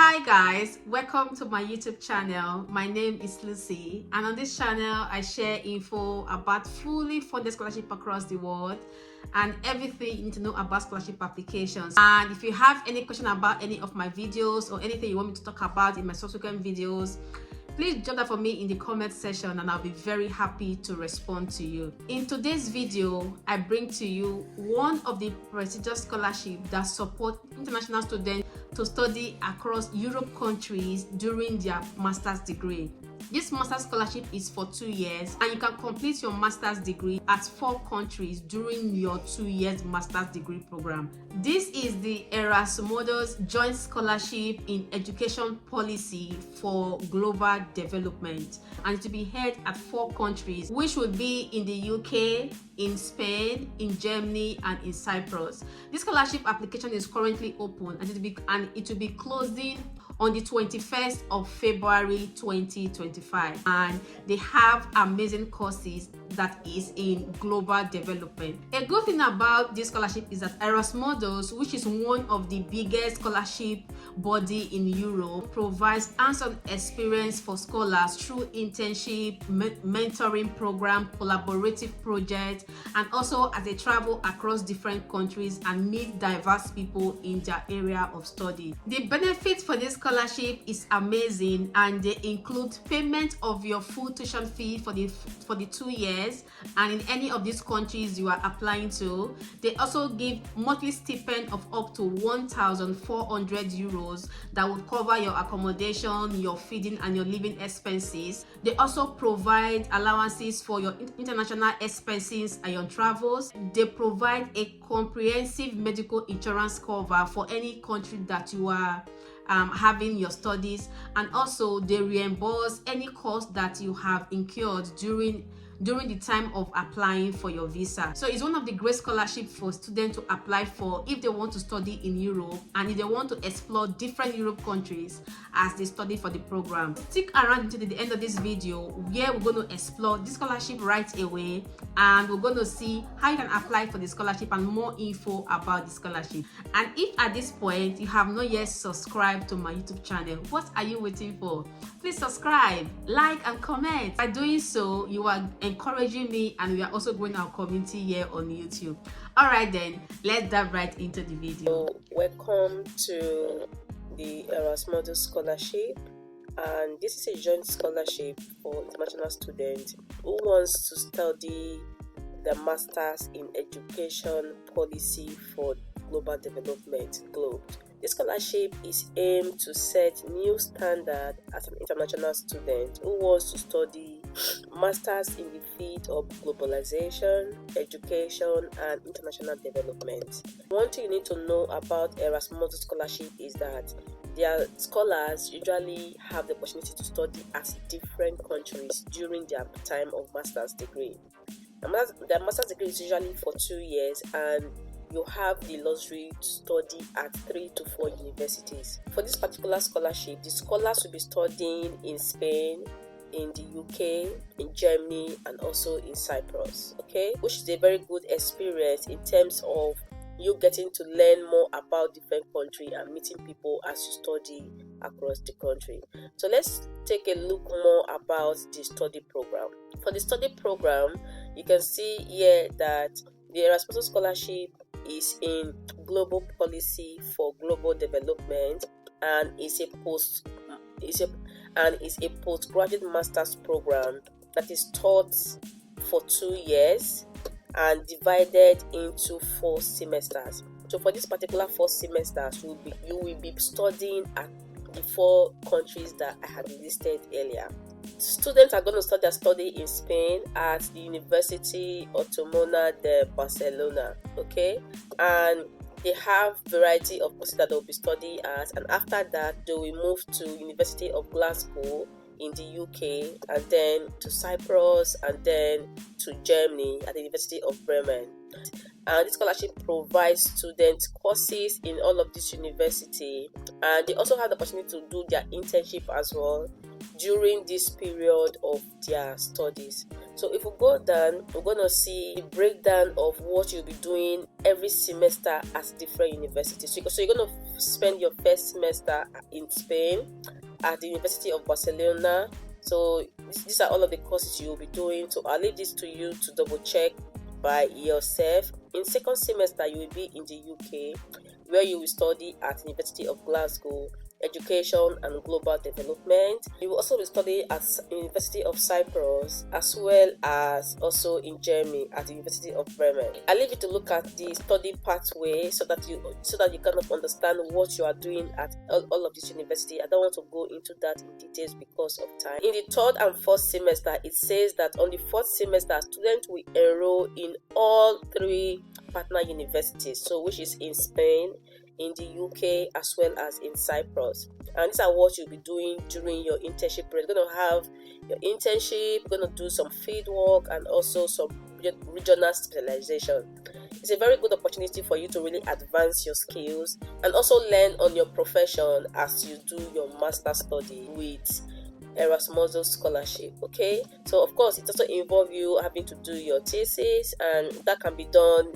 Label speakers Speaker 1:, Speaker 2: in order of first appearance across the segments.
Speaker 1: Hi guys, welcome to my YouTube channel. My name is Lucy, and on this channel I share info about fully funded scholarship across the world and everything you need to know about scholarship applications. And if you have any question about any of my videos or anything you want me to talk about in my subsequent videos, please drop that for me in the comment section and I'll be very happy to respond to you. In today's video, I bring to you one of the prestigious scholarships that support international students to study across Europe countries during their master's degree. This master's scholarship is for 2 years and you can complete your master's degree at 4 countries during your 2 years master's degree program. This is the Erasmus Mundus Joint Scholarship in Education Policy for Global Development, and it will be held at 4 countries, which will be in the UK, in Spain, in Germany, and in Cyprus. This scholarship application is currently open and it will be closing on the 21st of February 2025, and they have amazing courses that is in global development. A good thing about this scholarship is that Erasmus Mundus, which is one of the biggest scholarship body in Europe, provides hands-on experience for scholars through internship, mentoring program, collaborative projects, and also as they travel across different countries and meet diverse people in their area of study. The benefits for this scholarship is amazing, and they include payment of your full tuition fee for the 2 years, and in any of these countries you are applying to. They also give monthly stipend of up to 1,400 euros that would cover your accommodation, your feeding, and your living expenses. They also provide allowances for your international expenses and your travels. They provide a comprehensive medical insurance cover for any country that you are having your studies, and also they reimburse any cost that you have incurred during the time of applying for your visa. So it's one of the great scholarships for students to apply for if they want to study in Europe and if they want to explore different Europe countries as they study for the program. Stick around until the end of this video where we're going to explore this scholarship right away, and we're going to see how you can apply for the scholarship and more info about the scholarship. And if at this point you have not yet subscribed to my YouTube channel, what are you waiting for? Please subscribe, like, and comment. By doing so, you are encouraging me, and we are also growing our community here on YouTube. All right then, let's dive right into the video.
Speaker 2: Welcome to the Erasmus Mundus Scholarship, and this is a joint scholarship for international students who wants to study the Masters in Education Policy for Global Development (GLOBE). This scholarship is aimed to set new standard as an international student who wants to study masters in the field of globalization, education, and international development. One thing you need to know about Erasmus Mundus Scholarship is that their scholars usually have the opportunity to study at different countries during their time of master's degree. The master's degree is usually for 2 years, and you have the luxury to study at 3 to 4 universities. For this particular scholarship, the scholars will be studying in Spain, in the UK, in Germany, and also in Cyprus, okay, which is a very good experience in terms of you getting to learn more about different countries and meeting people as you study across the country. So let's take a look more about the study program. For the study program, you can see here that the Erasmus Scholarship is in global policy for global development, and is a postgraduate master's program that is taught for 2 years and divided into 4 semesters. So for this particular 4 semesters, you will be studying at the 4 countries that I had listed earlier. Students are going to start their study in Spain at the University Autónoma de Barcelona, okay, and they have variety of courses that they'll be studying at, and after that they will move to University of Glasgow in the UK, and then to Cyprus, and then to Germany at the University of Bremen. And this scholarship provides students courses in all of this university, and they also have the opportunity to do their internship as well during this period of their studies. So if we go down, we're going to see a breakdown of what you'll be doing every semester at different universities. So you're going to spend your first semester in Spain at the University of Barcelona. So these are all of the courses you'll be doing. So I'll leave this to you to double check by yourself. In second semester, you will be in the UK, where you will study at the University of Glasgow, Education and Global Development. You will also be studying at the University of Cyprus, as well as also in Germany at the University of Bremen. I leave you to look at the study pathway so that you kind of understand what you are doing at all of this university. I don't want to go into that in details because of time. In the third and fourth semester, it says that on the fourth semester, students will enroll in all three partner universities, so which is in Spain, in the UK, as well as in Cyprus. And these are what you'll be doing during your internship period. You're going to have your internship, you're going to do some field work, and also some regional specialization. It's a very good opportunity for you to really advance your skills and also learn on your profession as you do your master study with Erasmus scholarship. Okay, so of course it also involves you having to do your thesis, and that can be done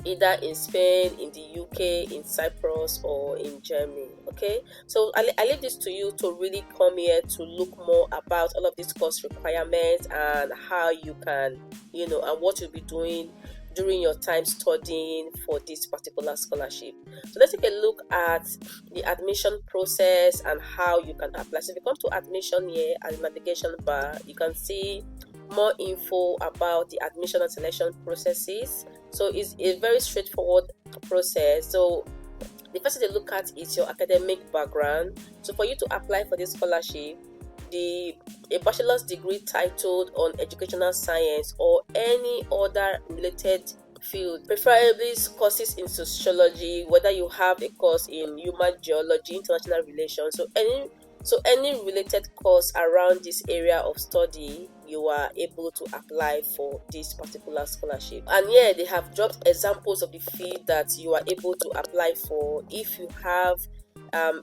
Speaker 2: either in Spain, in the UK, in Cyprus, or in Germany. Okay, so I leave this to you to really come here to look more about all of these course requirements and how you can, and what you'll be doing during your time studying for this particular scholarship. So let's take a look at the admission process and how you can apply. So if you come to admission here at the navigation bar, you can see more info about the admission and selection processes. So it's a very straightforward process. So the first thing to look at is your academic background. So for you to apply for this scholarship, a bachelor's degree titled on educational science or any other related field, preferably courses in sociology, whether you have a course in human geology, international relations, so any related course around this area of study, you are able to apply for this particular scholarship. And here they have dropped examples of the field that you are able to apply for if you have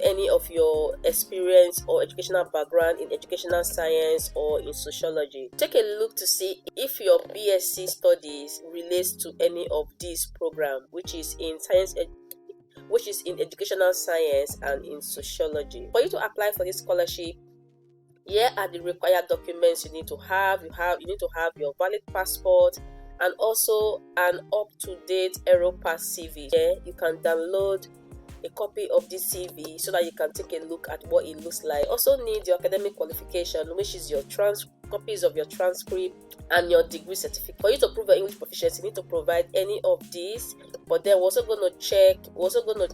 Speaker 2: any of your experience or educational background in educational science or in sociology. Take a look to see if your BSc studies relates to any of these programs, which is in educational science and in sociology. For you to apply for this scholarship, here are the required documents you need to have. You need to have your valid passport and also an up-to-date Aeropass CV. Here you can download a copy of this CV so that you can take a look at what it looks like. Also need your academic qualification, which is your copies of your transcript and your degree certificate. For you to prove your English proficiency, you need to provide any of these. But then we're also going to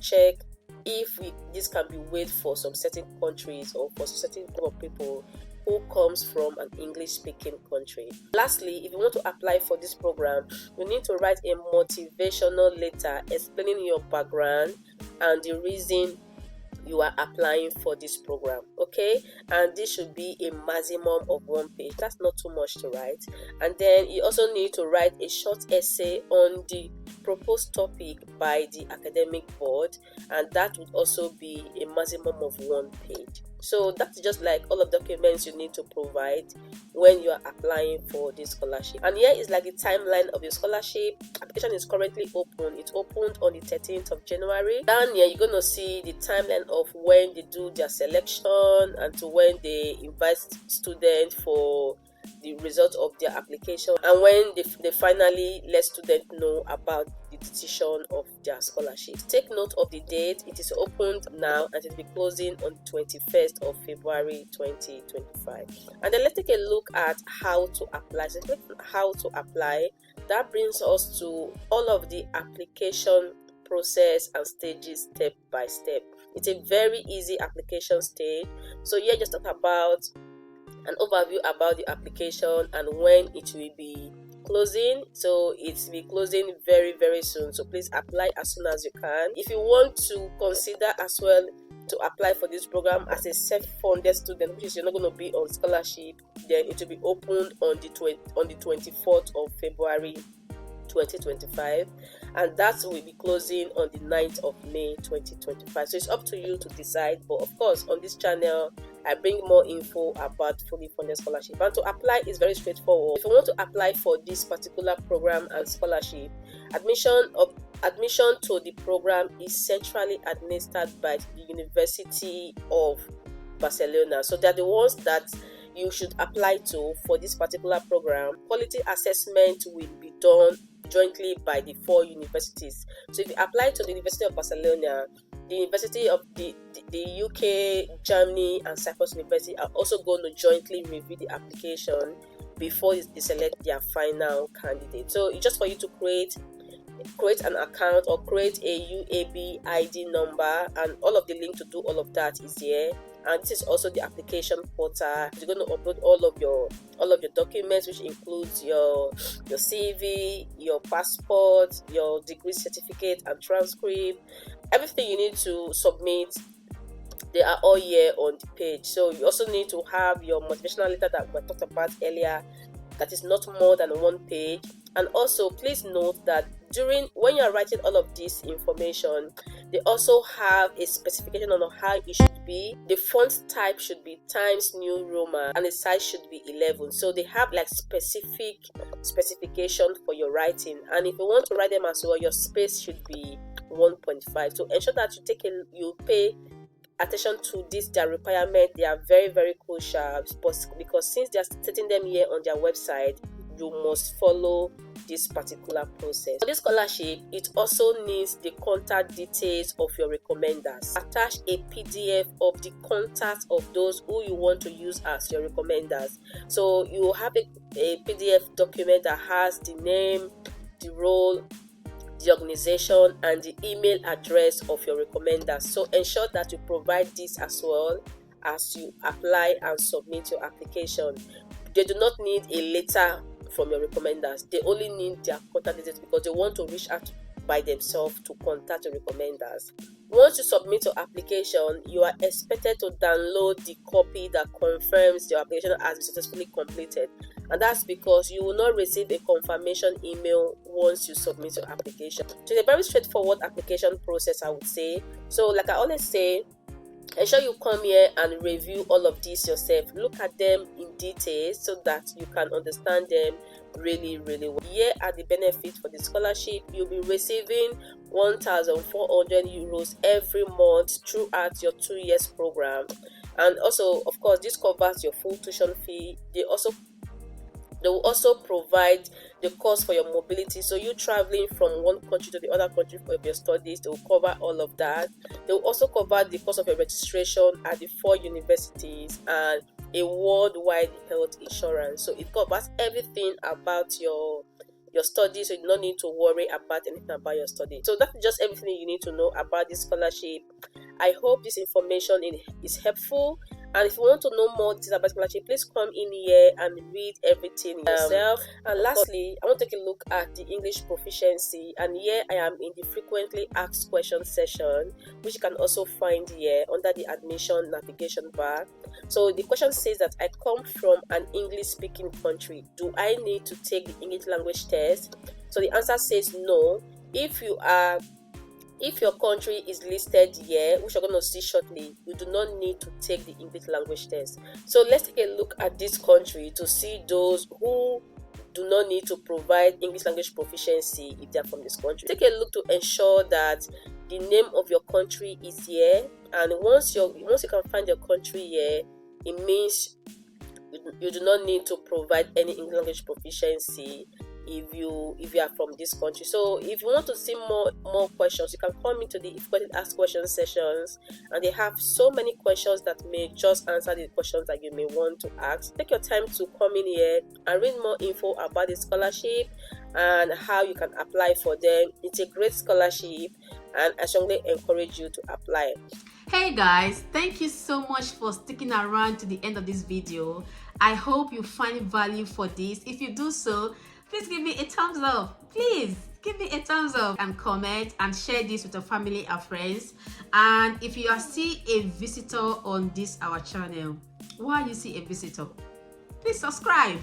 Speaker 2: check if this can be waived for some certain countries or for certain group of people who comes from an English-speaking country. Lastly, if you want to apply for this program, you need to write a motivational letter explaining your background and the reason you are applying for this program. Okay, and this should be a maximum of 1 page. That's not too much to write. And then you also need to write a short essay on the proposed topic by the academic board, and that would also be a maximum of 1 page. So that's just like all of the documents you need to provide when you are applying for this scholarship. And here is like the timeline of your scholarship. Application is currently open. It opened on the 13th of January. Down here you're going to see the timeline of when they do their selection and to when they invite students for the result of their application, and when they finally let students know about the decision of their scholarship. Take note of the date. It is opened now and it will be closing on 21st of February 2025. And then let's take a look at how to apply. So how to apply, that brings us to all of the application process and stages step by step. It's a very easy application stage. So here just talk about an overview about the application and when it will be closing. So it will be closing very, very soon. So please apply as soon as you can. If you want to consider as well to apply for this program as a self-funded student, which is you're not going to be on scholarship, then it will be opened on the 24th of February 2025, and that will be closing on the 9th of May 2025. So it's up to you to decide, but of course on this channel I bring more info about fully funded scholarship. And to apply is very straightforward. If you want to apply for this particular program and scholarship, admission to the program is centrally administered by the University of Barcelona. So they're the ones that you should apply to for this particular program. Quality assessment will be done jointly by the 4 universities. So if you apply to the University of Barcelona, the University of the UK, Germany, and Cyprus University are also going to jointly review the application before they select their final candidate. So it's just for you to create an account or create a UAB ID number, and all of the link to do all of that is here. And this is also the application portal. You're going to upload all of your documents, which includes your CV, your passport, your degree certificate and transcript. Everything you need to submit, they are all here on the page. So you also need to have your motivational letter that we talked about earlier, that is not more than 1 page. And also please note that when you are writing all of this information, they also have a specification on how it should be. The font type should be Times New Roman and the size should be 11. So they have like specific specification for your writing, and if you want to write them as well, your space should be 1.5. So ensure that you pay attention to their requirement. They are very, very crucial, because since they are stating them here on their website, you must follow this particular process. For this scholarship, it also needs the contact details of your recommenders. Attach a PDF of the contacts of those who you want to use as your recommenders. So you have a PDF document that has the name, the role, the organization, and the email address of your recommenders. So ensure that you provide this as well as you apply and submit your application. They do not need a letter from your recommenders. They only need their contact details, because they want to reach out by themselves to contact your recommenders. Once you submit your application, you are expected to download the copy that confirms your application has been successfully completed, and that's because you will not receive a confirmation email once you submit your application. So it's a very straightforward application process, I would say. So like I always say, ensure you come here and review all of these yourself. Look at them in detail so that you can understand them really, really well. Here are the benefits for the scholarship. You'll be receiving 1,400 euros every month throughout your 2 years program, and also, of course, this covers your full tuition fee. They will also provide the cost for your mobility. So you traveling from one country to the other country for your studies, they will cover all of that. They will also cover the cost of your registration at the 4 universities and a worldwide health insurance. So it covers everything about your studies, so you don't need to worry about anything about your study. So that's just everything you need to know about this scholarship. I hope this information is helpful. And if you want to know more details about scholarship, please come in here and read everything yourself. And lastly, I want to take a look at the English proficiency. And here I am in the frequently asked questions section, which you can also find here under the admission navigation bar. So the question says that I come from an English-speaking country. Do I need to take the English language test? So the answer says no. If your country is listed here, which you're going to see shortly, you do not need to take the English language test. So let's take a look at this country to see those who do not need to provide English language proficiency if they are from this country. Take a look to ensure that the name of your country is here, and once you can find your country here, it means you do not need to provide any English language proficiency if you are from this country. So if you want to see more questions, you can come into the frequently asked questions sessions, and they have so many questions that may just answer the questions that you may want to ask. Take your time to come in here and read more info about the scholarship and how you can apply for them. It's a great scholarship, and I strongly encourage you to apply.
Speaker 1: Hey guys, thank you so much for sticking around to the end of this video. I hope you find value for this. If you do so, please give me a thumbs up. Please give me a thumbs up and comment and share this with your family and friends. And if you are still a visitor on this our channel, why you see a visitor, please subscribe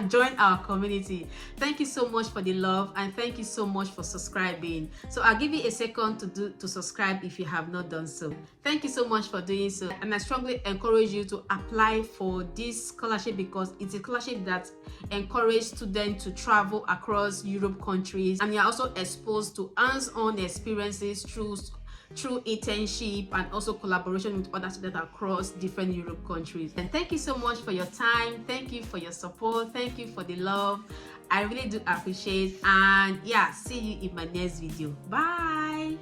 Speaker 1: join our community. Thank you so much for the love, and thank you so much for subscribing. So I'll give you a second to subscribe if you have not done so. Thank you so much for doing so, and I strongly encourage you to apply for this scholarship because it's a scholarship that encourages students to travel across Europe countries, and you're also exposed to hands-on experiences through internship and also collaboration with other students across different Europe countries. And thank you so much for your time. Thank you for your support. Thank you for the love. I really do appreciate. And yeah, see you in my next video. Bye.